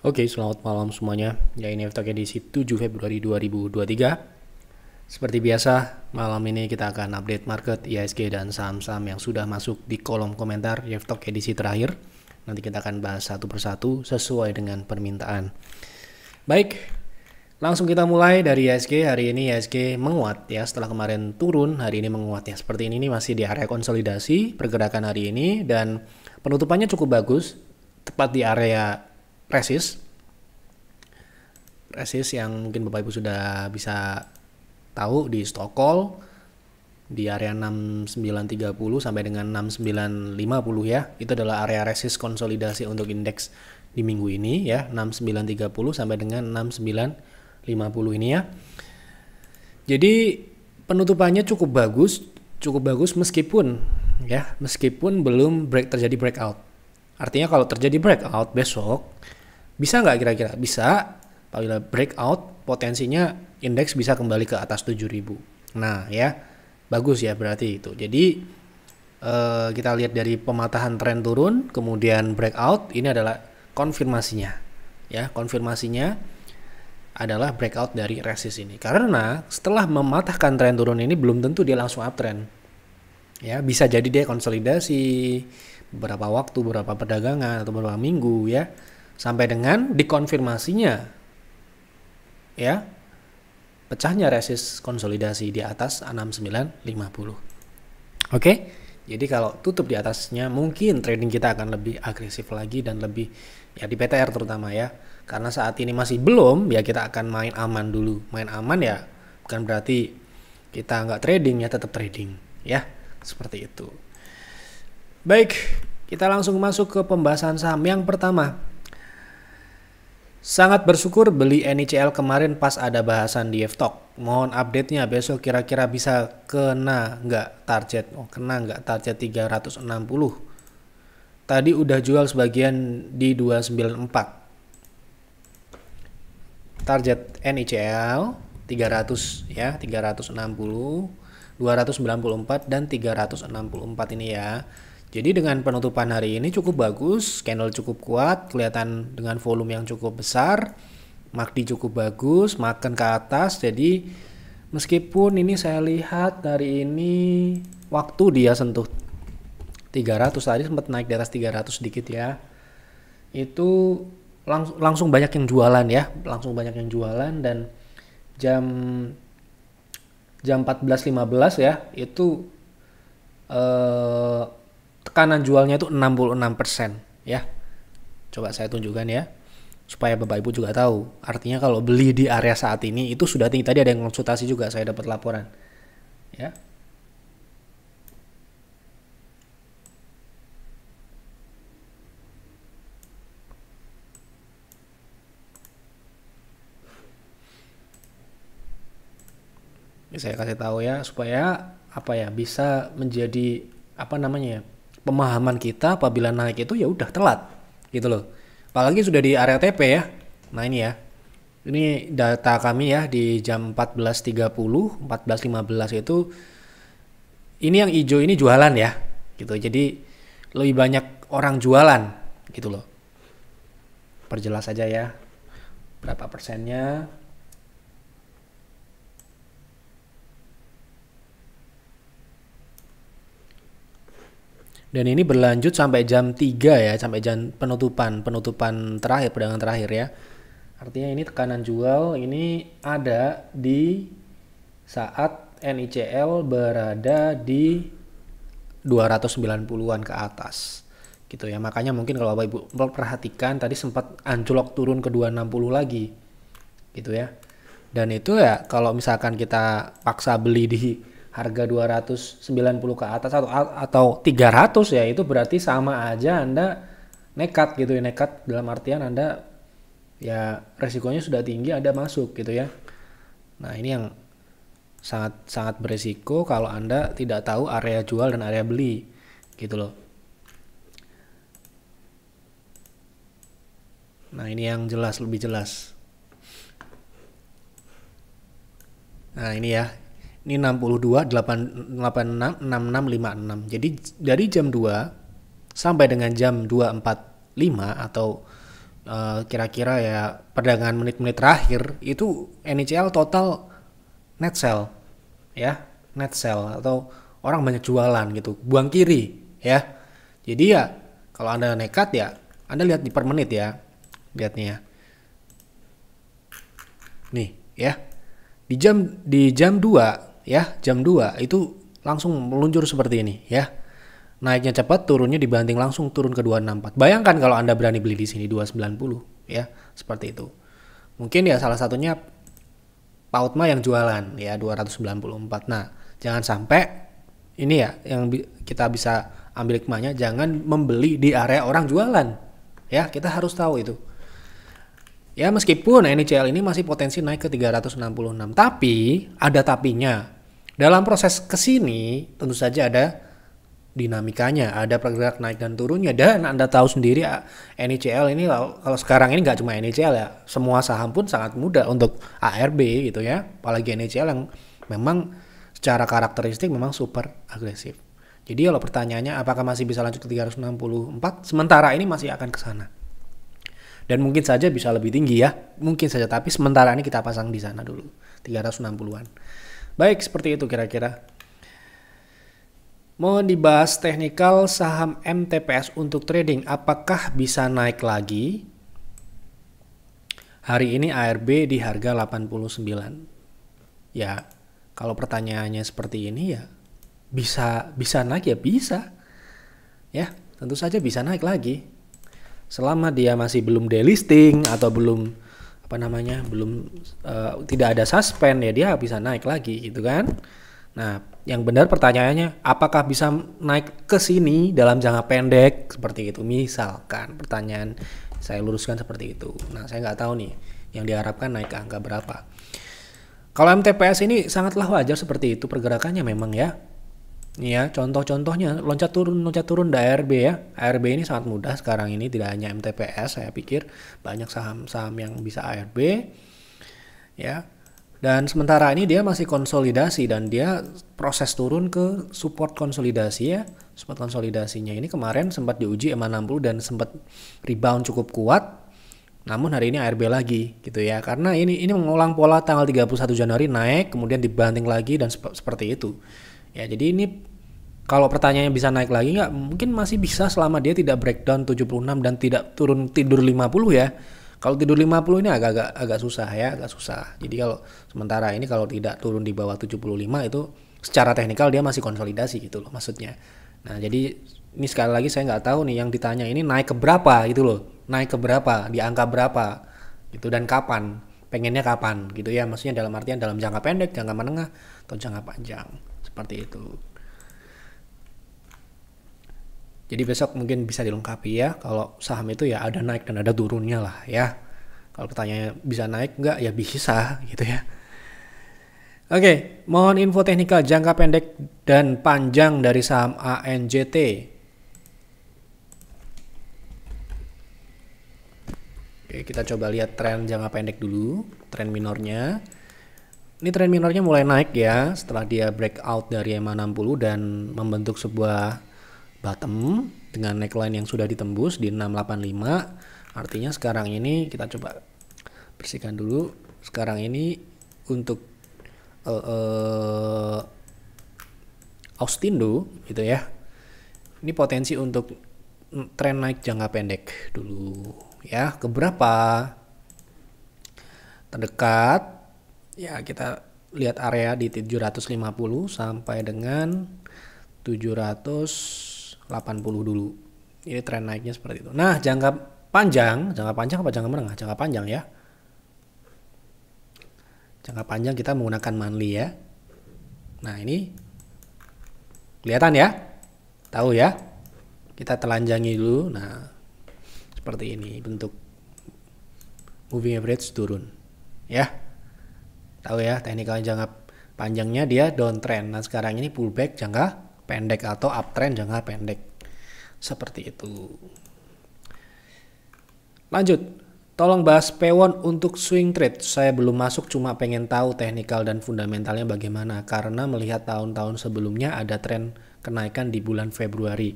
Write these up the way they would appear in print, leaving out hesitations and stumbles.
Oke, selamat malam semuanya. Ya, ini F-Talk edisi 7 Februari 2023. Seperti biasa, malam ini kita akan update market, IHSG, dan saham-saham yang sudah masuk di kolom komentar F-Talk edisi terakhir. Nanti kita akan bahas satu persatu sesuai dengan permintaan. Baik, langsung kita mulai dari IHSG. Hari ini IHSG menguat ya, setelah kemarin turun, hari ini menguat ya. Seperti ini masih di area konsolidasi pergerakan hari ini, dan penutupannya cukup bagus, tepat di area resist yang mungkin Bapak Ibu sudah bisa tahu di stock call di area 6930 sampai dengan 6950 ya. Itu adalah area resist konsolidasi untuk indeks di minggu ini ya, 6930 sampai dengan 6950 ini ya. Jadi penutupannya cukup bagus meskipun belum terjadi breakout. Artinya kalau terjadi breakout besok, bisa nggak kira-kira? Bisa. Apabila breakout, potensinya indeks bisa kembali ke atas 7000. Nah ya, bagus ya berarti itu. Jadi kita lihat dari pematahan tren turun, kemudian breakout, ini adalah konfirmasinya. Ya, konfirmasinya adalah breakout dari resist ini. Karena setelah mematahkan tren turun ini, belum tentu dia langsung uptrend. Ya, bisa jadi dia konsolidasi beberapa waktu, beberapa perdagangan atau beberapa minggu ya, sampai dengan dikonfirmasinya ya, pecahnya resist konsolidasi di atas 6950. Oke, jadi kalau tutup di atasnya, mungkin trading kita akan lebih agresif lagi dan lebih ya di PTR terutama ya, karena saat ini masih belum ya, kita akan main aman dulu. Main aman ya bukan berarti kita nggak trading ya, tetap trading ya, seperti itu. Baik, kita langsung masuk ke pembahasan saham yang pertama. Sangat bersyukur beli NICL kemarin pas ada bahasan di F-Talk. Mohon update-nya besok kira-kira bisa kena nggak target? Kena nggak target 360? Tadi udah jual sebagian di 294. Target NICL 300 ya, 360, 294 dan 364 ini ya. Jadi dengan penutupan hari ini cukup bagus, candle cukup kuat, kelihatan dengan volume yang cukup besar, MACD cukup bagus, makan ke atas. Jadi meskipun ini saya lihat hari ini waktu dia sentuh 300, tadi sempat naik di atas 300 sedikit ya, itu langsung banyak yang jualan ya, dan jam 14.15 ya, itu tekanan jualnya itu 66% ya. Coba saya tunjukkan ya, supaya Bapak Ibu juga tahu. Artinya kalau beli di area saat ini itu sudah tinggi. Tadi ada yang konsultasi juga, saya dapat laporan ya. Ini saya kasih tahu ya, supaya bisa menjadi pemahaman kita apabila naik itu ya udah telat gitu loh. Apalagi sudah di area TP ya. Nah ini ya, ini data kami ya di jam 14.30, 14.15 itu, ini yang hijau ini jualan ya gitu. Jadi lebih banyak orang jualan gitu loh. Perjelas aja ya berapa persennya. Dan ini berlanjut sampai jam 3 ya, sampai jam penutupan terakhir, perdagangan terakhir ya. Artinya ini tekanan jual ini ada di saat NICL berada di 290-an ke atas gitu ya. Makanya mungkin kalau Bapak Ibu perhatikan tadi sempat anjlok turun ke 260 lagi gitu ya. Dan itu ya kalau misalkan kita paksa beli di harga 290 ke atas atau 300 ya, itu berarti sama aja Anda nekat gitu ya. Nekat dalam artian Anda ya resikonya sudah tinggi, Anda masuk gitu ya. Nah ini yang sangat beresiko kalau Anda tidak tahu area jual dan area beli gitu loh. Nah ini yang lebih jelas. Nah ini ya, ini 62, 86, 66, 56. Jadi dari jam 2 sampai dengan jam 2.45 atau kira-kira ya perdagangan menit-menit terakhir itu NICL total net sell ya, net sell atau orang banyak jualan gitu, buang kiri ya. Jadi ya kalau Anda nekat ya Anda lihat di per menit ya, lihatnya nih ya, di jam 2 ya, jam 2 itu langsung meluncur seperti ini ya. Naiknya cepat, turunnya dibanting langsung turun ke 264. Bayangkan kalau Anda berani beli di sini 290 ya, seperti itu. Mungkin ya salah satunya Pautma yang jualan ya 294. Nah, jangan sampai ini ya yang kita bisa ambil hikmahnya, jangan membeli di area orang jualan. Ya, kita harus tahu itu. Ya, meskipun NICL ini masih potensi naik ke 366, tapi ada tapinya. Dalam proses kesini tentu saja ada dinamikanya, ada pergerakan naik dan turunnya, dan Anda tahu sendiri NICL ini kalau sekarang ini nggak cuma NICL ya, semua saham pun sangat mudah untuk ARB gitu ya, apalagi NICL yang memang secara karakteristik memang super agresif. Jadi kalau pertanyaannya apakah masih bisa lanjut ke 364, sementara ini masih akan ke sana. Dan mungkin saja bisa lebih tinggi ya, mungkin saja, tapi sementara ini kita pasang di sana dulu, 360-an. Baik, seperti itu kira-kira. Mau dibahas teknikal saham MTPS untuk trading, apakah bisa naik lagi? Hari ini ARB di harga 89. Ya, kalau pertanyaannya seperti ini ya bisa naik ya bisa. Ya, tentu saja bisa naik lagi. Selama dia masih belum delisting atau belum tidak ada suspend ya dia bisa naik lagi gitu kan. Nah, yang benar pertanyaannya apakah bisa naik ke sini dalam jangka pendek seperti itu, misalkan pertanyaan saya luruskan seperti itu. Nah, saya nggak tahu nih yang diharapkan naik ke angka berapa. Kalau MTPS ini sangatlah wajar seperti itu pergerakannya memang ya. Ya, contoh-contohnya loncat turun dari ARB ya. ARB ini sangat mudah sekarang ini, tidak hanya MTPS, saya pikir banyak saham-saham yang bisa ARB ya. Dan sementara ini dia masih konsolidasi dan dia proses turun ke support konsolidasi ya. Support konsolidasinya ini kemarin sempat diuji EMA 60 dan sempat rebound cukup kuat. Namun hari ini ARB lagi gitu ya. Karena ini mengulang pola tanggal 31 Januari naik kemudian dibanting lagi dan seperti itu. Ya, jadi ini kalau pertanyaannya bisa naik lagi nggak? Mungkin masih bisa selama dia tidak breakdown 76 dan tidak turun tidur 50 ya. Kalau tidur 50 ini agak susah ya, agak susah. Jadi kalau sementara ini kalau tidak turun di bawah 75 itu secara teknikal dia masih konsolidasi gitu loh maksudnya. Nah, jadi ini sekali lagi saya nggak tahu nih yang ditanya ini naik ke berapa gitu loh. Naik ke berapa, di angka berapa gitu dan kapan. Pengennya kapan gitu ya. Maksudnya dalam artian dalam jangka pendek, jangka menengah atau jangka panjang. Seperti itu. Jadi besok mungkin bisa dilengkapi ya, kalau saham itu ya ada naik dan ada turunnya lah ya. Kalau pertanyaannya bisa naik enggak ya bisa gitu ya. Oke, mohon info teknikal jangka pendek dan panjang dari saham ANJT. Oke, kita coba lihat tren jangka pendek dulu, tren minornya. Ini tren minornya mulai naik ya setelah dia breakout dari EMA 60 dan membentuk sebuah bottom dengan neckline yang sudah ditembus di 685. Artinya sekarang ini kita coba bersihkan dulu. Sekarang ini untuk Austindo gitu ya. Ini potensi untuk tren naik jangka pendek dulu ya. Keberapa? Terdekat ya, kita lihat area di 750 sampai dengan 780 dulu. Ini tren naiknya seperti itu. Nah, jangka panjang apa jangka menengah? Jangka panjang ya. Jangka panjang kita menggunakan monthly ya. Nah, ini kelihatan ya? Tahu ya? Kita telanjangi dulu. Nah, seperti ini bentuk moving average turun. Ya. Tahu ya, teknikal jangka panjangnya dia downtrend. Nah, sekarang ini pullback jangka pendek atau uptrend jangka pendek. Seperti itu. Lanjut. Tolong bahas Pewon untuk swing trade. Saya belum masuk, cuma pengen tahu teknikal dan fundamentalnya bagaimana. Karena melihat tahun-tahun sebelumnya ada tren kenaikan di bulan Februari.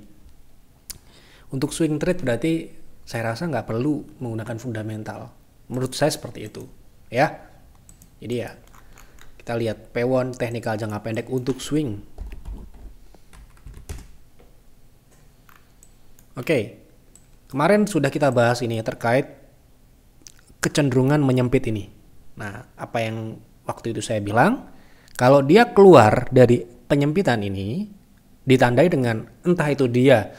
Untuk swing trade berarti saya rasa nggak perlu menggunakan fundamental. Menurut saya seperti itu, ya. Jadi ya, kita lihat P1 teknikal jangka pendek untuk swing. Oke, kemarin sudah kita bahas ini terkait kecenderungan menyempit ini. Nah, apa yang waktu itu saya bilang, kalau dia keluar dari penyempitan ini, ditandai dengan entah itu dia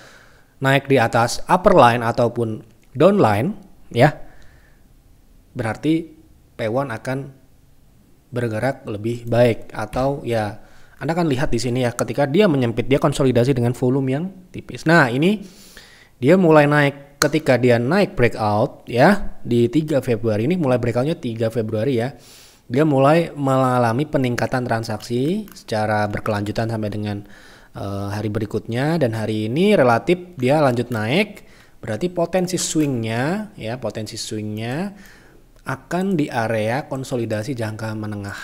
naik di atas upper line ataupun down line, ya, berarti P1 akan bergerak lebih baik. Atau ya, Anda kan lihat di sini ya, ketika dia menyempit, dia konsolidasi dengan volume yang tipis. Nah, ini dia mulai naik ketika dia naik breakout ya di 3 Februari ini, mulai breakoutnya 3 Februari ya. Dia mulai mengalami peningkatan transaksi secara berkelanjutan sampai dengan hari berikutnya, dan hari ini relatif dia lanjut naik, berarti potensi swingnya akan di area konsolidasi jangka menengah.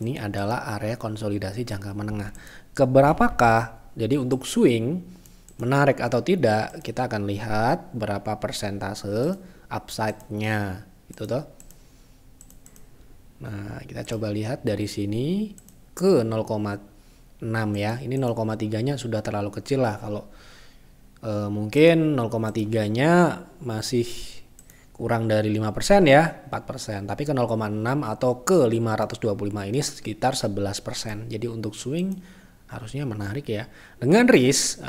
Ini adalah area konsolidasi jangka menengah. Keberapakah? Jadi untuk swing menarik atau tidak, kita akan lihat berapa persentase upside-nya gitu toh. Nah, kita coba lihat dari sini ke 0,6 ya. Ini 0,3-nya sudah terlalu kecil lah. Kalau mungkin 0,3-nya masih kurang dari 5% ya, 4%. Tapi ke 0,6 atau ke 525 ini sekitar 11%. Jadi untuk swing harusnya menarik ya. Dengan risk,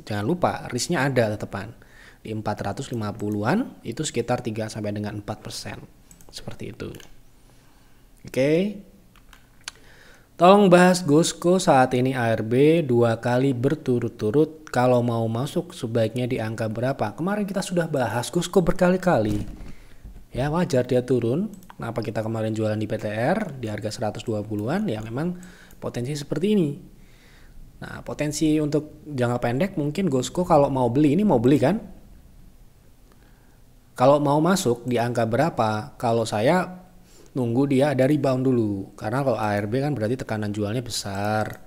jangan lupa risknya ada tetepan. Di 450-an itu sekitar 3 sampai dengan 4%. Seperti itu. Oke. Tolong bahas GOSCO saat ini ARB 2 kali berturut-turut. Kalau mau masuk sebaiknya di angka berapa? Kemarin kita sudah bahas GOSCO berkali-kali. Ya, wajar dia turun. Kenapa kita kemarin jualan di PTR di harga 120-an? Ya memang potensi seperti ini. Nah, potensi untuk jangka pendek mungkin GOSCO kalau mau beli, ini mau beli kan? Kalau mau masuk di angka berapa? Kalau saya nunggu dia ada rebound dulu. Karena kalau ARB kan berarti tekanan jualnya besar.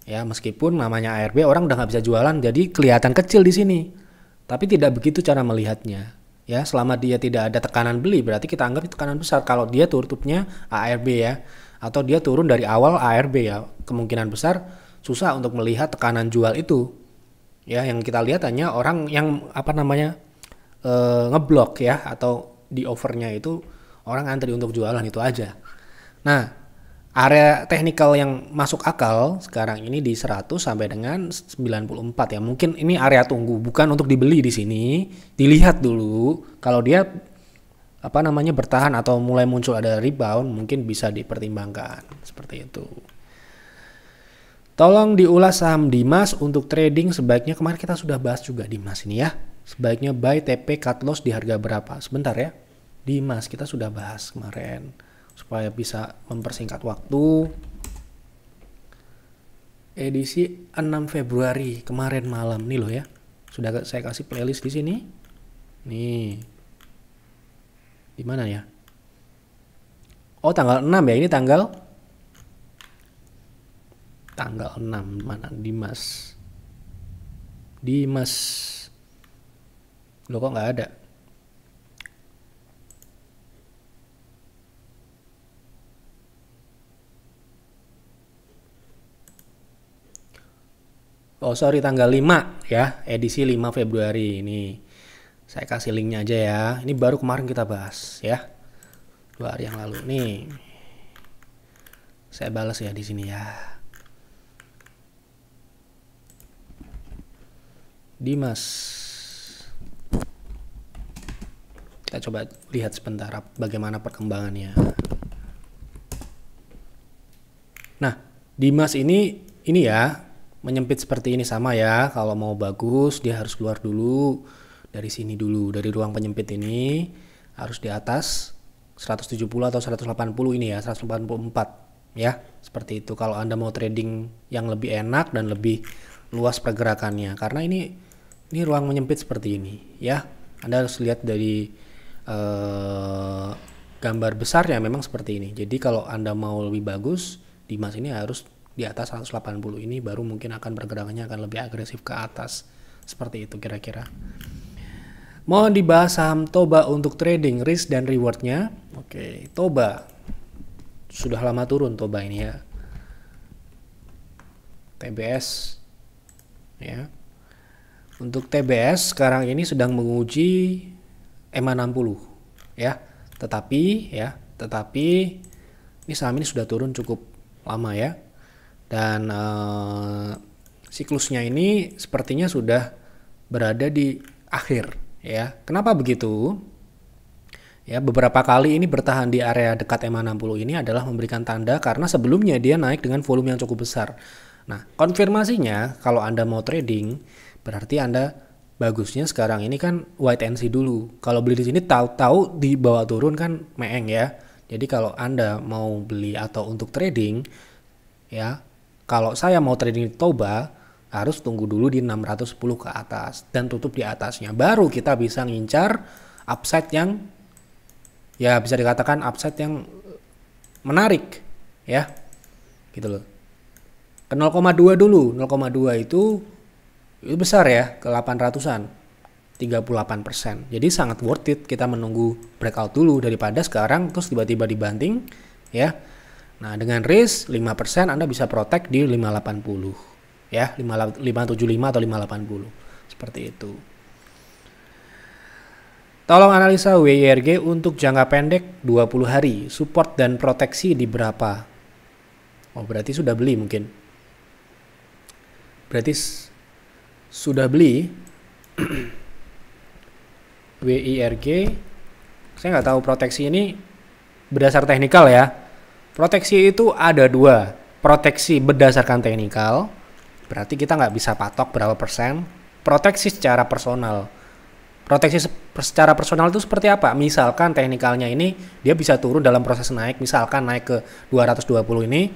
Ya, meskipun namanya ARB orang udah nggak bisa jualan, jadi kelihatan kecil di sini. Tapi tidak begitu cara melihatnya. Ya, selama dia tidak ada tekanan beli, berarti kita anggap itu tekanan besar. Kalau dia tutupnya ARB ya, atau dia turun dari awal ARB ya, kemungkinan besar susah untuk melihat tekanan jual itu. Ya, yang kita lihat hanya orang yang ngeblok ya, atau di overnya itu orang antri untuk jualan itu aja. Nah, area teknikal yang masuk akal sekarang ini di 100 sampai dengan 94 ya. Mungkin ini area tunggu, bukan untuk dibeli di sini. Dilihat dulu kalau dia bertahan atau mulai muncul ada rebound, mungkin bisa dipertimbangkan seperti itu. Tolong diulas saham Dimas untuk trading sebaiknya, kemarin kita sudah bahas juga Dimas ini ya. Sebaiknya buy TP cut loss di harga berapa? Sebentar ya. Dimas kita sudah bahas kemarin supaya bisa mempersingkat waktu. Edisi 6 Februari kemarin malam nih loh ya. Sudah saya kasih playlist di sini. Nih. Di mana ya? Oh, tanggal 6 ya. Ini tanggal 6 mana Dimas lo kok nggak ada. Oh sorry, tanggal 5 ya, edisi 5 Februari ini. Saya kasih linknya aja ya. Ini baru kemarin kita bahas ya, 2 hari yang lalu nih. Saya balas ya di sini ya. Dimas. Kita coba lihat sebentar bagaimana perkembangannya. Nah, Dimas ini ya, menyempit seperti ini sama ya. Kalau mau bagus dia harus keluar dulu dari sini dulu, dari ruang penyempit ini harus di atas 170 atau 180 ini ya, 184 ya. Seperti itu kalau Anda mau trading yang lebih enak dan lebih luas pergerakannya. Karena ini ruang menyempit seperti ini ya. Anda harus lihat dari gambar besarnya memang seperti ini. Jadi kalau Anda mau lebih bagus, Dimas ini harus di atas 180 ini, baru mungkin akan pergerakannya akan lebih agresif ke atas. Seperti itu kira-kira. Mau dibahas saham Toba untuk trading, risk dan rewardnya. Oke, Toba. Sudah lama turun Toba ini ya. TBS. Ya. Untuk TBS sekarang ini sedang menguji EMA 60. Ya. Tetapi ini saham ini sudah turun cukup lama ya. Dan siklusnya ini sepertinya sudah berada di akhir. Ya, kenapa begitu? Ya, beberapa kali ini bertahan di area dekat EMA 60 ini adalah memberikan tanda karena sebelumnya dia naik dengan volume yang cukup besar. Nah, konfirmasinya kalau Anda mau trading, berarti Anda bagusnya sekarang ini kan wait and see dulu. Kalau beli di sini tahu-tahu di bawah turun kan meeng ya. Jadi kalau Anda mau beli atau untuk trading, ya, kalau saya mau trading di Toba, harus tunggu dulu di 610 ke atas dan tutup di atasnya. Baru kita bisa ngincar upside yang ya bisa dikatakan upside yang menarik ya. Gitu loh. Ke 0,2 dulu. 0,2 itu besar ya, ke 800-an. 38%. Jadi sangat worth it kita menunggu breakout dulu daripada sekarang terus tiba-tiba dibanting ya. Nah, dengan risk 5% Anda bisa protect di 580. Ya, 575 atau 580 seperti itu. Tolong analisa WIRG untuk jangka pendek 20 hari, support dan proteksi di berapa? Oh, berarti sudah beli mungkin. Berarti sudah beli WIRG. Saya nggak tahu proteksi ini berdasar teknikal ya. Proteksi itu ada dua, proteksi berdasarkan teknikal. Berarti kita nggak bisa patok berapa persen. Proteksi secara personal. Proteksi secara personal itu seperti apa? Misalkan teknikalnya ini dia bisa turun dalam proses naik. Misalkan naik ke 220 ini.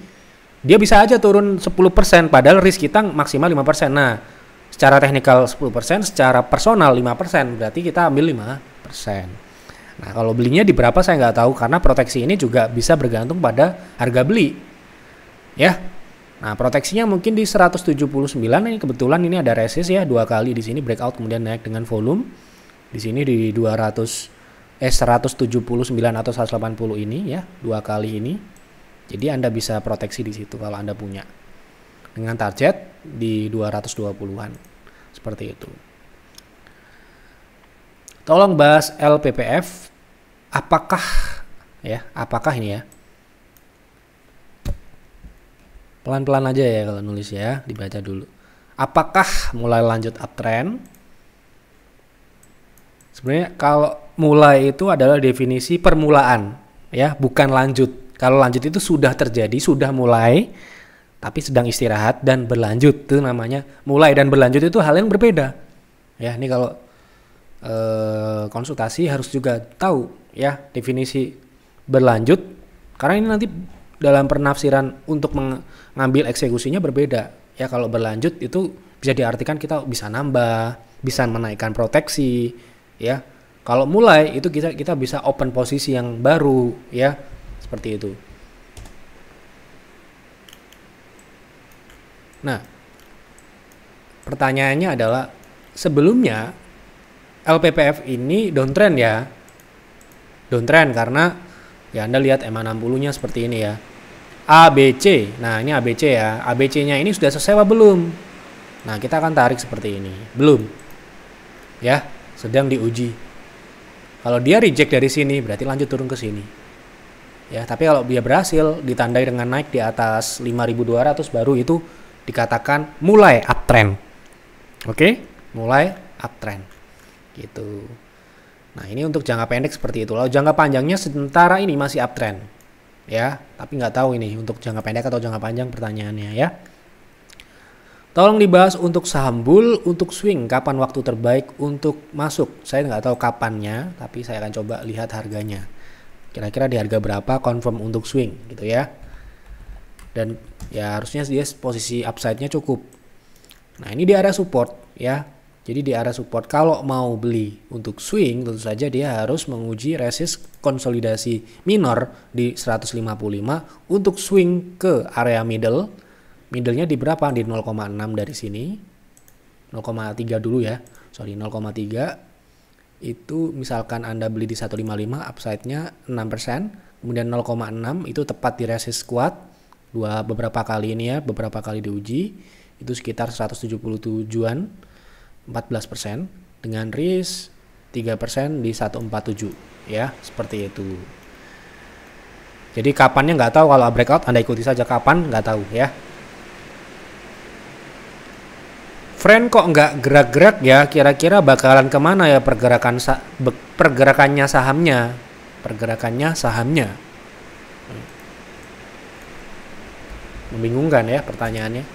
Dia bisa aja turun 10%. Padahal risk kita maksimal 5%. Nah, secara teknikal 10%. Secara personal 5%. Berarti kita ambil 5%. Nah, kalau belinya di berapa saya nggak tahu. Karena proteksi ini juga bisa bergantung pada harga beli. Ya. Nah, proteksinya mungkin di 179 ini kebetulan ini ada resist ya, dua kali di sini breakout kemudian naik dengan volume. Di sini di 179 atau 180 ini ya, dua kali ini. Jadi Anda bisa proteksi di situ kalau Anda punya. Dengan target di 220-an. Seperti itu. Tolong bahas LPPF. Apakah ini ya? Pelan-pelan aja ya kalau nulis ya, dibaca dulu. Apakah mulai lanjut uptrend? Sebenarnya kalau mulai itu adalah definisi permulaan ya, bukan lanjut. Kalau lanjut itu sudah terjadi, sudah mulai, tapi sedang istirahat dan berlanjut. Itu namanya mulai dan berlanjut itu hal yang berbeda. Ya, ini kalau konsultasi harus juga tahu ya definisi berlanjut. Karena ini nanti dalam penafsiran untuk mengambil eksekusinya berbeda. Ya, kalau berlanjut itu bisa diartikan kita bisa nambah, bisa menaikkan proteksi, ya. Kalau mulai itu kita bisa open posisi yang baru, ya. Seperti itu. Nah, pertanyaannya adalah sebelumnya LPPF ini downtrend ya. Downtrend karena ya Anda lihat EMA 60-nya seperti ini ya. ABC. Nah, ini ABC ya. ABC-nya ini sudah selesai apa belum? Nah, kita akan tarik seperti ini. Belum. Ya, sedang diuji. Kalau dia reject dari sini, berarti lanjut turun ke sini. Ya, tapi kalau dia berhasil ditandai dengan naik di atas 5.200 baru itu dikatakan mulai uptrend. Oke? Mulai uptrend. Gitu. Nah, ini untuk jangka pendek seperti itu. Kalau jangka panjangnya sementara ini masih uptrend. Ya, tapi nggak tahu ini untuk jangka pendek atau jangka panjang pertanyaannya ya. Tolong dibahas untuk saham bull, untuk swing, kapan waktu terbaik untuk masuk. Saya nggak tahu kapannya, tapi saya akan coba lihat harganya. Kira-kira di harga berapa confirm untuk swing gitu ya. Dan ya harusnya dia posisi upside-nya cukup. Nah, ini di area support ya. Jadi di area support kalau mau beli untuk swing tentu saja dia harus menguji resist konsolidasi minor di 155 untuk swing ke area middle. Middle-nya di berapa? Di 0,6 dari sini. 0,3 dulu ya. 0,3. itu misalkan Anda beli di 155, upside-nya 6%, kemudian 0,6 itu tepat di resist kuat beberapa kali ini ya, beberapa kali diuji, itu sekitar 177-an, 14%, dengan risk 3% di 147 ya, seperti itu. Jadi kapannya nggak tahu, kalau breakout Anda ikuti saja, kapan nggak tahu ya. Friend, kok nggak gerak-gerak ya? Kira-kira bakalan kemana ya pergerakannya sahamnya? Membingungkan ya pertanyaannya.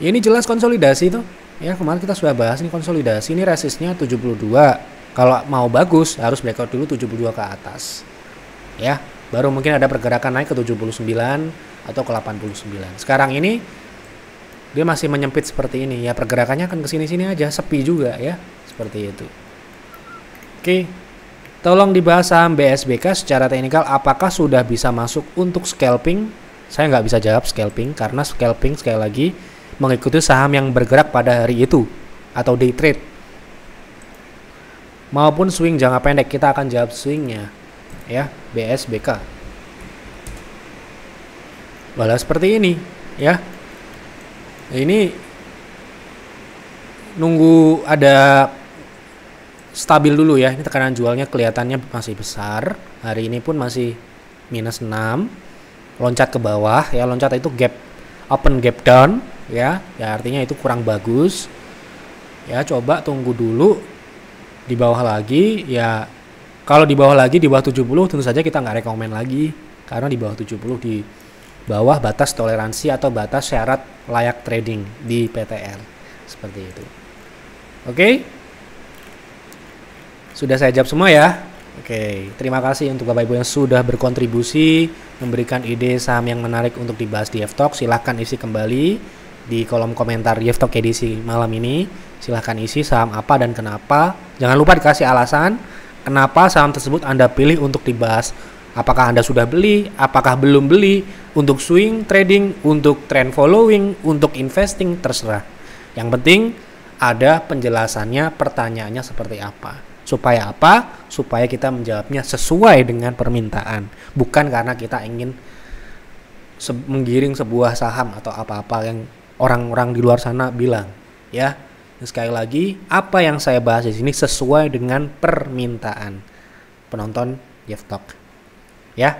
Ya, ini jelas konsolidasi tuh. Ya, kemarin kita sudah bahas nih konsolidasi. Ini resistnya 72. Kalau mau bagus harus breakout dulu 72 ke atas. Ya, baru mungkin ada pergerakan naik ke 79 atau ke 89. Sekarang ini dia masih menyempit seperti ini ya, pergerakannya akan ke sini-sini aja, sepi juga ya, seperti itu. Oke, tolong dibahas saham BSBK secara teknikal, apakah sudah bisa masuk untuk scalping? Saya nggak bisa jawab scalping, karena scalping sekali lagi mengikuti saham yang bergerak pada hari itu atau day trade maupun swing jangka pendek. Kita akan jawab swingnya ya, BSBK. Walau seperti ini ya. Ini nunggu ada stabil dulu ya. Ini tekanan jualnya kelihatannya masih besar. Hari ini pun masih minus 6. Loncat ke bawah ya. Loncat itu gap, open gap down ya. Ya artinya itu kurang bagus. Ya coba tunggu dulu di bawah lagi ya. Kalau di bawah lagi, di bawah 70 tentu saja kita nggak rekomen lagi. Karena di bawah 70 di bawah batas toleransi atau batas syarat layak trading di PTR, seperti itu. Oke, sudah saya jawab semua ya. Oke, terima kasih untuk Bapak Ibu yang sudah berkontribusi, memberikan ide saham yang menarik untuk dibahas di F-Talk. Silahkan isi kembali di kolom komentar di F-Talk edisi malam ini. Silahkan isi saham apa dan kenapa. Jangan lupa dikasih alasan kenapa saham tersebut Anda pilih untuk dibahas. Apakah Anda sudah beli, apakah belum beli, untuk swing trading, untuk trend following, untuk investing, terserah. Yang penting ada penjelasannya, pertanyaannya seperti apa. Supaya apa? Supaya kita menjawabnya sesuai dengan permintaan. Bukan karena kita ingin menggiring sebuah saham atau apa-apa yang orang-orang di luar sana bilang. Ya, sekali lagi, apa yang saya bahas di sini sesuai dengan permintaan penonton Jeff Talk. Ya,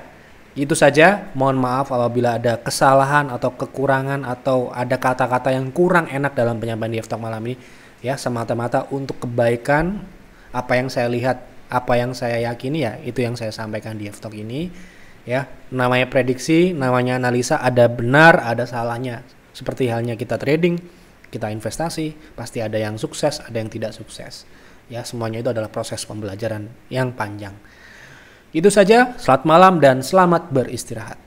itu saja. Mohon maaf apabila ada kesalahan atau kekurangan atau ada kata-kata yang kurang enak dalam penyampaian di F-Talk malam ini. Ya, semata-mata untuk kebaikan apa yang saya lihat, apa yang saya yakini ya, itu yang saya sampaikan di F-Talk ini. Ya, namanya prediksi, namanya analisa, ada benar, ada salahnya. Seperti halnya kita trading, kita investasi, pasti ada yang sukses, ada yang tidak sukses. Ya, semuanya itu adalah proses pembelajaran yang panjang. Itu saja, selamat malam dan selamat beristirahat.